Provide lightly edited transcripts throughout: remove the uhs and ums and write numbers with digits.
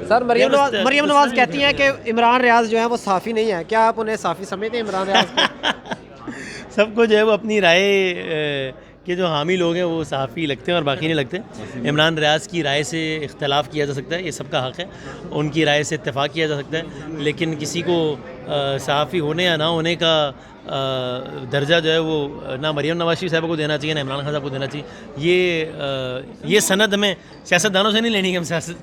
سر مریم نواز کہتی ہیں کہ عمران ریاض جو ہیں وہ صحافی نہیں ہیں، کیا آپ انہیں صحافی سمجھتے ہیں عمران ریاض کو؟ سب کو جو ہے وہ اپنی رائے کے جو حامی لوگ ہیں وہ صحافی لگتے ہیں اور باقی نہیں لگتے. عمران ریاض کی رائے سے اختلاف کیا جا سکتا ہے، یہ سب کا حق ہے، ان کی رائے سے اتفاق کیا جا سکتا ہے، لیکن کسی کو صحافی ہونے یا نہ ہونے کا درجہ جو ہے وہ نہ مریم نواز شریف صاحب کو دینا چاہیے نہ عمران خان صاحب کو دینا چاہیے. یہ سند ہمیں سیاستدانوں سے نہیں لینی کہ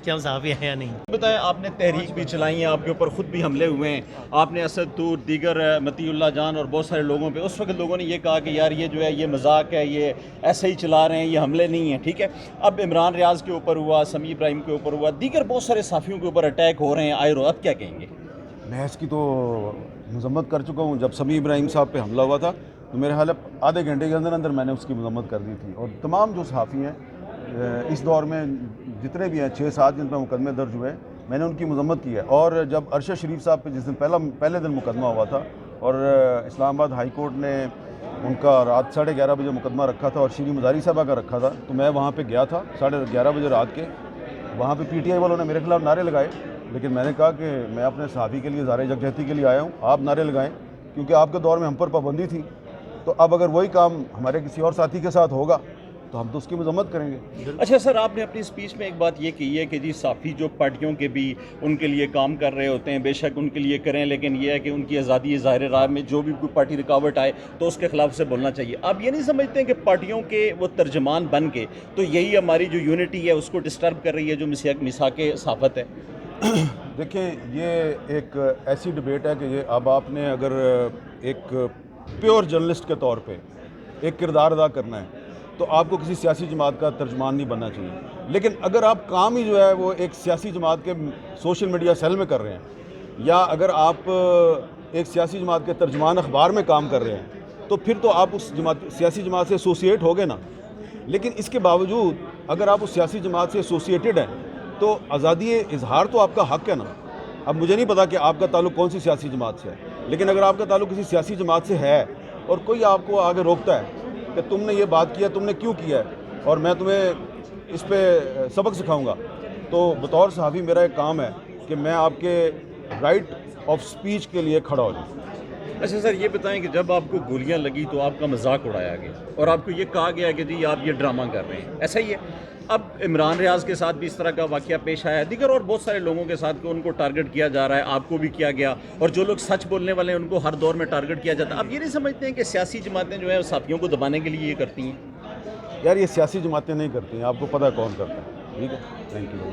ہم صحافی ہیں یا نہیں. بتائیں، آپ نے تحریک بھی چلائی ہے، آپ کے اوپر خود بھی حملے ہوئے ہیں، آپ نے اسد طور دیگر مطیع اللہ جان اور بہت سارے لوگوں پہ اس وقت لوگوں نے یہ کہا کہ یار یہ جو ہے یہ مذاق ہے، یہ ایسے ہی چلا رہے ہیں، یہ حملے نہیں ہیں. ٹھیک ہے، اب عمران ریاض کے اوپر ہوا، سمیع ابراہیم کے اوپر ہوا، دیگر بہت سارے صحافیوں کے اوپر اٹیک ہو رہے ہیں آئے روز، اب کیا کہیں گے؟ میں اس کی تو مذمت کر چکا ہوں. جب سمیع ابراہیم صاحب پہ حملہ ہوا تھا تو میرے خیال آدھے گھنٹے کے اندر اندر میں نے اس کی مذمت کر دی تھی. اور تمام جو صحافی ہیں اس دور میں جتنے بھی ہیں 6-7 جن پہ مقدمے درج ہوئے میں نے ان کی مذمت کی ہے. اور جب ارشد شریف صاحب پہ جس دن پہلے دن مقدمہ ہوا تھا اور اسلام آباد ہائی کورٹ نے ان کا رات 11:30 بجے مقدمہ رکھا تھا اور شیریں مزاری صاحبہ کا رکھا تھا، تو میں وہاں پہ گیا تھا 11:30 بجے رات کے. وہاں پہ پی ٹی آئی والوں نے میرے خلاف نعرے لگائے، لیکن میں نے کہا کہ میں اپنے صحافی کے لیے ظاہر یکجہتی کے لیے آیا ہوں، آپ نعرے لگائیں، کیونکہ آپ کے دور میں ہم پر پابندی تھی. تو اب اگر وہی کام ہمارے کسی اور ساتھی کے ساتھ ہوگا تو ہم تو اس کی مذمت کریں گے. اچھا سر، آپ نے اپنی اسپیچ میں ایک بات یہ کہی ہے کہ جی صحافی جو پارٹیوں کے بھی ان کے لیے کام کر رہے ہوتے ہیں، بے شک ان کے لیے کریں، لیکن یہ ہے کہ ان کی آزادی ظاہر راہ میں جو بھی کوئی پارٹی رکاوٹ آئے تو اس کے خلاف سے بولنا چاہیے. آپ یہ نہیں سمجھتے ہیں کہ پارٹیوں کے وہ ترجمان بن کے تو یہی ہماری جو یونٹی ہے اس کو ڈسٹرب کر رہی ہے جو میثاق صحافت ہے؟ دیکھیں، یہ ایک ایسی ڈبیٹ ہے کہ یہ اب آپ نے اگر ایک پیور جرنلسٹ کے طور پہ ایک کردار ادا کرنا ہے تو آپ کو کسی سیاسی جماعت کا ترجمان نہیں بننا چاہیے. لیکن اگر آپ کام ہی جو ہے وہ ایک سیاسی جماعت کے سوشل میڈیا سیل میں کر رہے ہیں، یا اگر آپ ایک سیاسی جماعت کے ترجمان اخبار میں کام کر رہے ہیں، تو پھر تو آپ اس سیاسی جماعت سے ایسوسیٹ ہو گئے نا. لیکن اس کے باوجود اگر آپ اس سیاسی جماعت سے ایسوسیٹڈ ہیں تو آزادی اظہار تو آپ کا حق ہے نا. اب مجھے نہیں پتا کہ آپ کا تعلق کون سی سیاسی جماعت سے ہے، لیکن اگر آپ کا تعلق کسی سیاسی جماعت سے ہے اور کوئی آپ کو آگے روکتا ہے کہ تم نے یہ بات کیا، تم نے کیوں کیا ہے اور میں تمہیں اس پہ سبق سکھاؤں گا، تو بطور صحافی میرا ایک کام ہے کہ میں آپ کے رائٹ آف سپیچ کے لیے کھڑا ہو جاؤں. اچھا سر، یہ بتائیں کہ جب آپ کو گولیاں لگی تو آپ کا مذاق اڑایا گیا اور آپ کو یہ کہا گیا کہ جی آپ یہ ڈرامہ کر رہے ہیں، ایسا ہی ہے؟ اب عمران ریاض کے ساتھ بھی اس طرح کا واقعہ پیش آیا ہے، دیگر اور بہت سارے لوگوں کے ساتھ کہ ان کو ٹارگٹ کیا جا رہا ہے، آپ کو بھی کیا گیا، اور جو لوگ سچ بولنے والے ہیں ان کو ہر دور میں ٹارگٹ کیا جاتا ہے. اب یہ نہیں سمجھتے ہیں کہ سیاسی جماعتیں جو ہیں صحافیوں کو دبانے کے لیے یہ کرتی ہیں؟ یار یہ سیاسی جماعتیں نہیں کرتی ہیں، آپ کو پتہ ہے کون کرتا ہے. ٹھیک ہے، تھینک یو.